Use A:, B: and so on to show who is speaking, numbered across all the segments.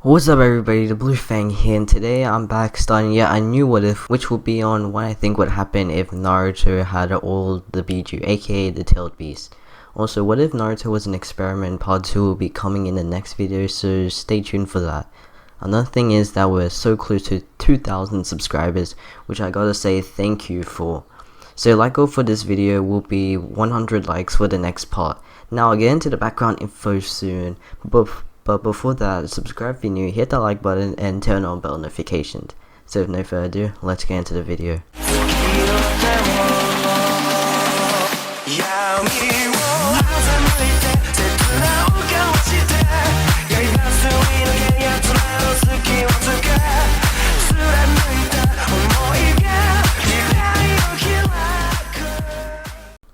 A: What's up everybody, the Blue Fang here, and today I'm back starting yet a new what if, which will be on what I think would happen if Naruto had all the Bijuu, aka the tailed beast. Also, what if Naruto was an experiment? Part 2 will be coming in the next video, so stay tuned for that. Another thing is that we're so close to 2,000 subscribers, which I gotta say thank you for. So like goal for this video will be 100 likes for the next part. Now I'll get into the background info soon, but before that, subscribe if you're new, hit that like button and turn on bell notifications. So with no further ado, let's get into the video.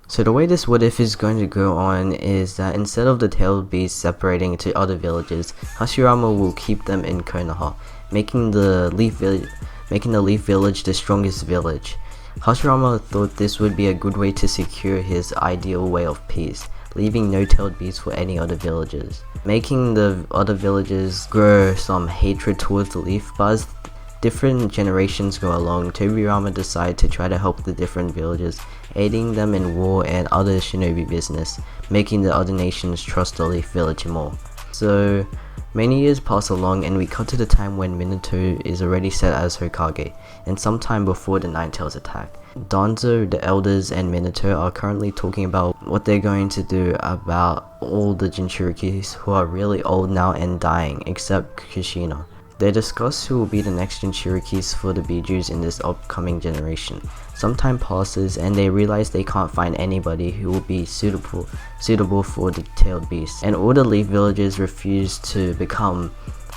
A: So the way this what if is going to go on is that instead of the tailed beasts separating to other villages, Hashirama will keep them in Konoha, making the leaf village the strongest village. Hashirama thought this would be a good way to secure his ideal way of peace, leaving no tailed beasts for any other villages, making the other villages grow some hatred towards the leaf. But as different generations go along, Tobirama decided to try to help the different villages, aiding them in war and other shinobi business, making the other nations trust the leaf village more. So many years pass along and we cut to the time when Minato is already set as Hokage, and sometime before the Nine Tails attack. Danzo, the elders, and Minato are currently talking about what they're going to do about all the Jinchurikis who are really old now and dying, except Kushina. They discuss who will be the next Jinchurikis for the Bijoos in this upcoming generation. Some time passes and they realize they can't find anybody who will be suitable for the tailed beast, and all the leaf villagers refuse to become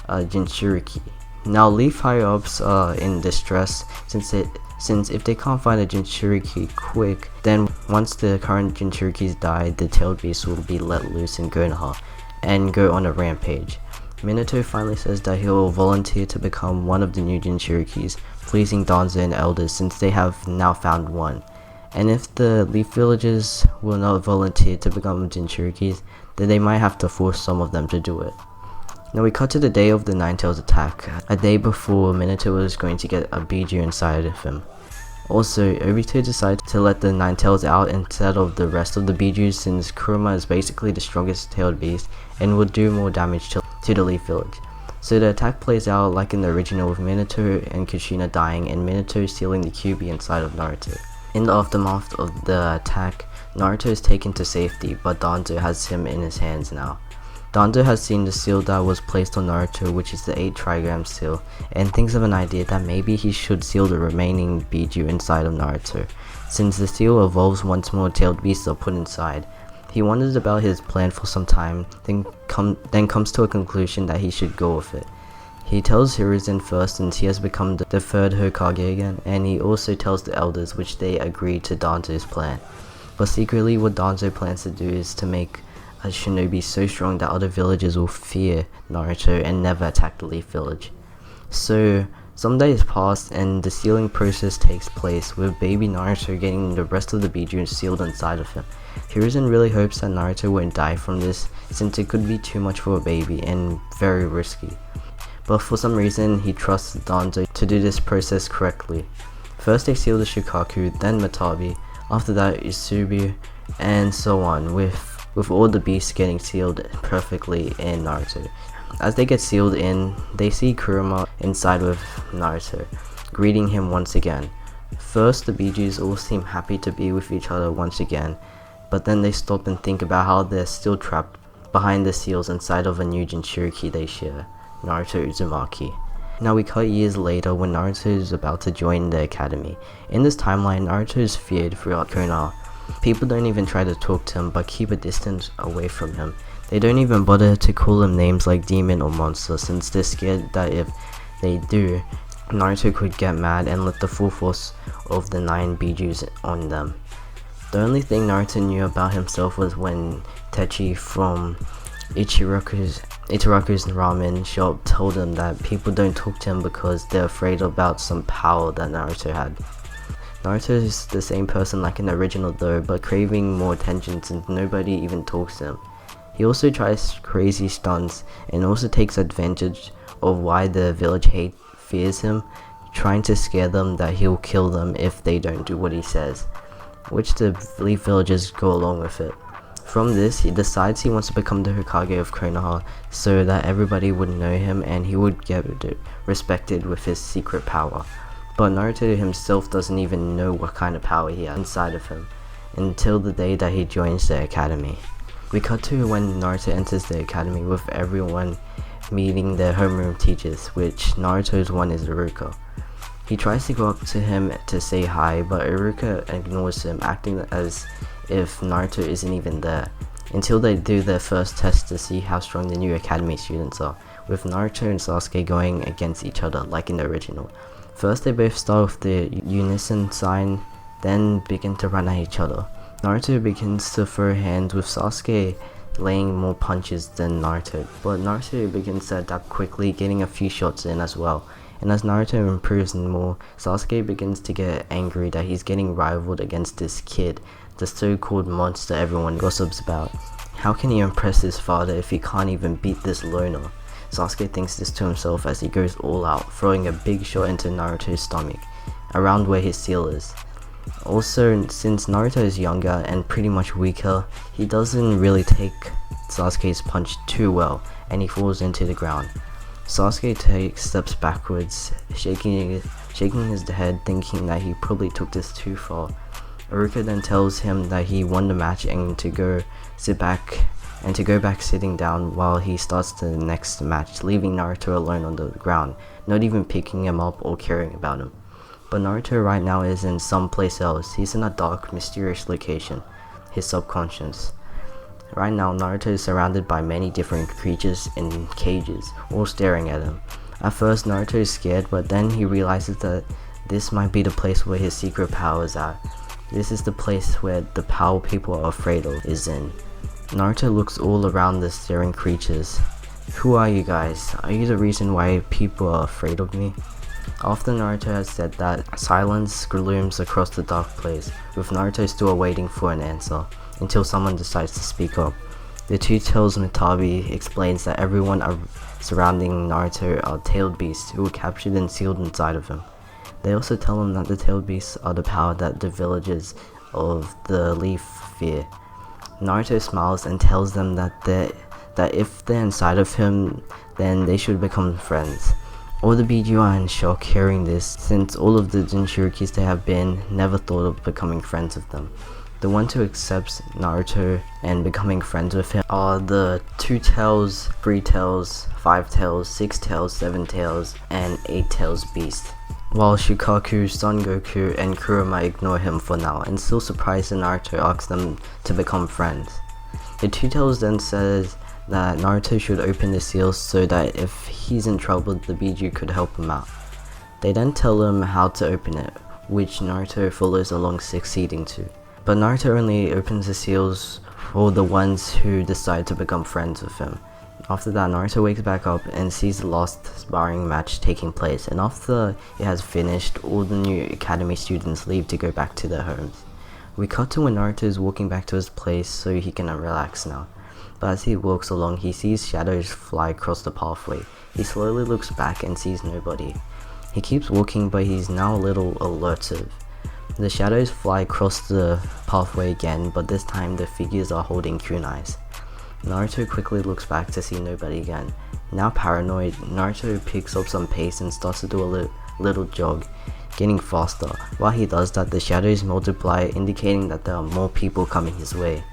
A: a Jinchuriki. Now leaf higher ups are in distress since if they can't find a Jinchuriki quick, then once the current Jinchurikis die, the tailed beast will be let loose in Konoha and go on a rampage. Minato finally says that he will volunteer to become one of the new Jinchurikis, pleasing Danzo and elders since they have now found one. And if the leaf villagers will not volunteer to become Jinchurikis, then they might have to force some of them to do it. Now we cut to the day of the Nine Tails attack, a day before Minato was going to get a Bijuu inside of him. Also, Obito decided to let the Nine Tails out instead of the rest of the Bijuu since Kurama is basically the strongest tailed beast and would do more damage to the leaf village. So the attack plays out like in the original with Minato and Kushina dying and Minato sealing the QB inside of Naruto. In the aftermath of the attack, Naruto is taken to safety, but Danzo has him in his hands now. Danzo has seen the seal that was placed on Naruto, which is the 8 trigram seal, and thinks of an idea that maybe he should seal the remaining Bijuu inside of Naruto, since the seal evolves once more tailed beasts are put inside. He wonders about his plan for some time, then comes to a conclusion that he should go with it. He tells Hiruzen first since he has become the 3rd Hokage again, and he also tells the elders, which they agree to Danzo's plan. But secretly what Danzo plans to do is to make a shinobi so strong that other villagers will fear Naruto and never attack the leaf village. So some days pass and the sealing process takes place, with baby Naruto getting the rest of the Bijuu sealed inside of him. Hiruzen really hopes that Naruto won't die from this, since it could be too much for a baby and very risky. But for some reason he trusts Danzo to do this process correctly. First they seal the Shukaku, then Matabi, after that Isubu, and so on, with all the beasts getting sealed perfectly in Naruto. As they get sealed in, they see Kurama inside with Naruto, greeting him once again. First the Bijoos all seem happy to be with each other once again, but then they stop and think about how they're still trapped behind the seals inside of a new Jinchuriki they share, Naruto Uzumaki. Now we cut years later when Naruto is about to join the academy. In this timeline, Naruto is feared throughout Konoha. People don't even try to talk to him but keep a distance away from him. They don't even bother to call him names like demon or monster since they're scared that if they do, Naruto could get mad and let the full force of the 9 Bijoos on them. The only thing Naruto knew about himself was when Techi from Ichiraku's ramen shop told him that people don't talk to him because they're afraid about some power that Naruto had. Naruto is the same person like in the original though, but craving more attention since nobody even talks to him. He also tries crazy stunts and also takes advantage of why the fears him, trying to scare them that he'll kill them if they don't do what he says, which the Leaf villagers go along with it. From this, he decides he wants to become the Hokage of Konoha so that everybody would know him and he would get respected with his secret power. But Naruto himself doesn't even know what kind of power he has inside of him until the day that he joins the academy. We cut to when Naruto enters the academy with everyone meeting their homeroom teachers, which Naruto's one is Iruka. He tries to go up to him to say hi, but Iruka ignores him, acting as if Naruto isn't even there, until they do their first test to see how strong the new academy students are, with Naruto and Sasuke going against each other like in the original. First they both start with the unison sign, then begin to run at each other. Naruto begins to throw hands, with Sasuke laying more punches than Naruto, but Naruto begins to adapt quickly, getting a few shots in as well. And as Naruto improves more, Sasuke begins to get angry that he's getting rivaled against this kid, the so-called monster everyone gossips about. How can he impress his father if he can't even beat this loner? Sasuke thinks this to himself as he goes all out, throwing a big shot into Naruto's stomach, around where his seal is. Also, since Naruto is younger and pretty much weaker, he doesn't really take Sasuke's punch too well, and he falls into the ground. Sasuke takes steps backwards, shaking his head, thinking that he probably took this too far. Iruka then tells him that he won the match and to go back sitting down while he starts the next match, leaving Naruto alone on the ground, not even picking him up or caring about him. But Naruto right now is in someplace else. He's in a dark, mysterious location, his subconscious. Right now, Naruto is surrounded by many different creatures in cages, all staring at him. At first, Naruto is scared, but then he realizes that this might be the place where his secret power is at. This is the place where the power people are afraid of is in. Naruto looks all around the staring creatures. Who are you guys? Are you the reason why people are afraid of me? After Naruto has said that, silence looms across the dark place, with Naruto still waiting for an answer, until someone decides to speak up. The Two-Tails Mitabi explains that everyone surrounding Naruto are tailed beasts who were captured and sealed inside of him. They also tell him that the tailed beasts are the power that the villagers of the Leaf fear. Naruto smiles and tells them that if they're inside of him, then they should become friends. All the Bijuu are in shock hearing this, since all of the Jinchurikis they have been never thought of becoming friends with them. The ones who accepts Naruto and becoming friends with him are the 2 tails, 3 tails, 5 tails, 6 tails, 7 tails, and 8 tails beast. While Shukaku, Son Goku, and Kurama ignore him for now and still surprised that Naruto asks them to become friends. The 2 tails then says that Naruto should open the seal so that if he's in trouble, the Bijuu could help him out. They then tell him how to open it, which Naruto follows along succeeding to. But Naruto only opens the seals for the ones who decide to become friends with him. After that, Naruto wakes back up and sees the last sparring match taking place, and after it has finished, all the new academy students leave to go back to their homes. We cut to when Naruto is walking back to his place so he can relax now. But as he walks along, he sees shadows fly across the pathway. He slowly looks back and sees nobody. He keeps walking, but he's now a little alertive. The shadows fly across the pathway again, but this time the figures are holding kunais. Naruto quickly looks back to see nobody again. Now paranoid, Naruto picks up some pace and starts to do a little jog, getting faster. While he does that, the shadows multiply, indicating that there are more people coming his way.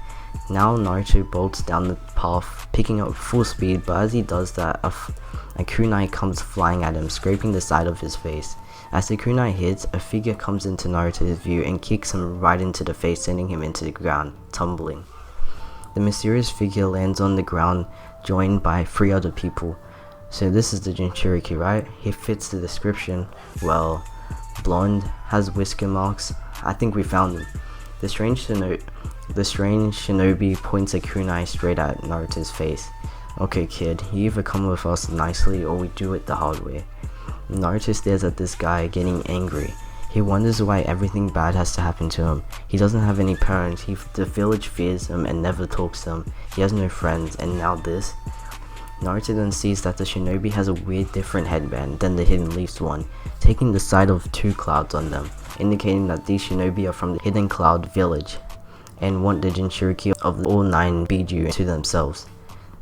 A: Now Naruto bolts down the path, picking up full speed, but as he does that, a kunai comes flying at him, scraping the side of his face. As the kunai hits, a figure comes into Naruto's view and kicks him right into the face, sending him into the ground, tumbling. The mysterious figure lands on the ground, joined by 3 other people. So this is the Jinchuriki, right? He fits the description. Well, blonde, has whisker marks. I think we found him. The strange shinobi points a kunai straight at Naruto's face. Okay kid, you either come with us nicely or we do it the hard way. Naruto stares at this guy, getting angry. He wonders why everything bad has to happen to him. He doesn't have any parents, the village fears him and never talks to him. He has no friends, and now this. Naruto then sees that the shinobi has a weird different headband than the Hidden Leaf's one, taking the side of 2 clouds on them, indicating that these shinobi are from the Hidden Cloud village and want the Jinchuriki of all 9 Bijuu to themselves.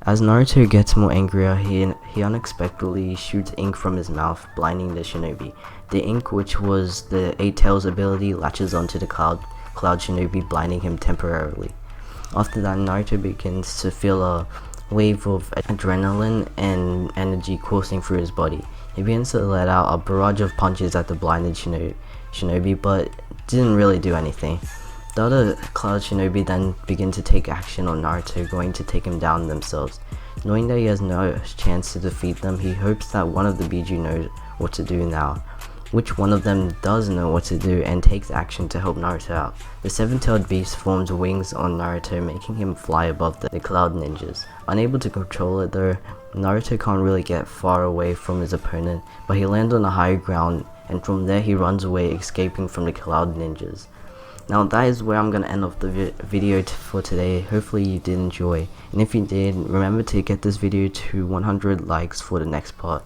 A: As Naruto gets more angrier, he unexpectedly shoots ink from his mouth, blinding the shinobi. The ink, which was the 8 Tails ability, latches onto the cloud shinobi, blinding him temporarily. After that, Naruto begins to feel a wave of adrenaline and energy coursing through his body. He begins to let out a barrage of punches at the blinded shinobi, but didn't really do anything. The other Cloud Shinobi then begin to take action on Naruto, going to take him down themselves. Knowing that he has no chance to defeat them, he hopes that one of the Bijuu knows what to do now, which one of them does know what to do and takes action to help Naruto out. The 7-tailed beast forms wings on Naruto, making him fly above the Cloud Ninjas. Unable to control it though, Naruto can't really get far away from his opponent, but he lands on a higher ground, and from there he runs away, escaping from the Cloud Ninjas. Now that is where I'm going to end off the video for today. Hopefully you did enjoy, and if you did, remember to get this video to 100 likes for the next part.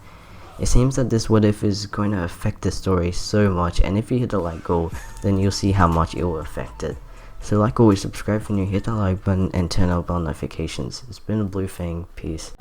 A: It seems that this what if is going to affect the story so much, and if you hit the like goal, then you'll see how much it will affect it. So like always, subscribe if you're new, hit that like button and turn on bell notifications. It's been a Blue Fang, peace.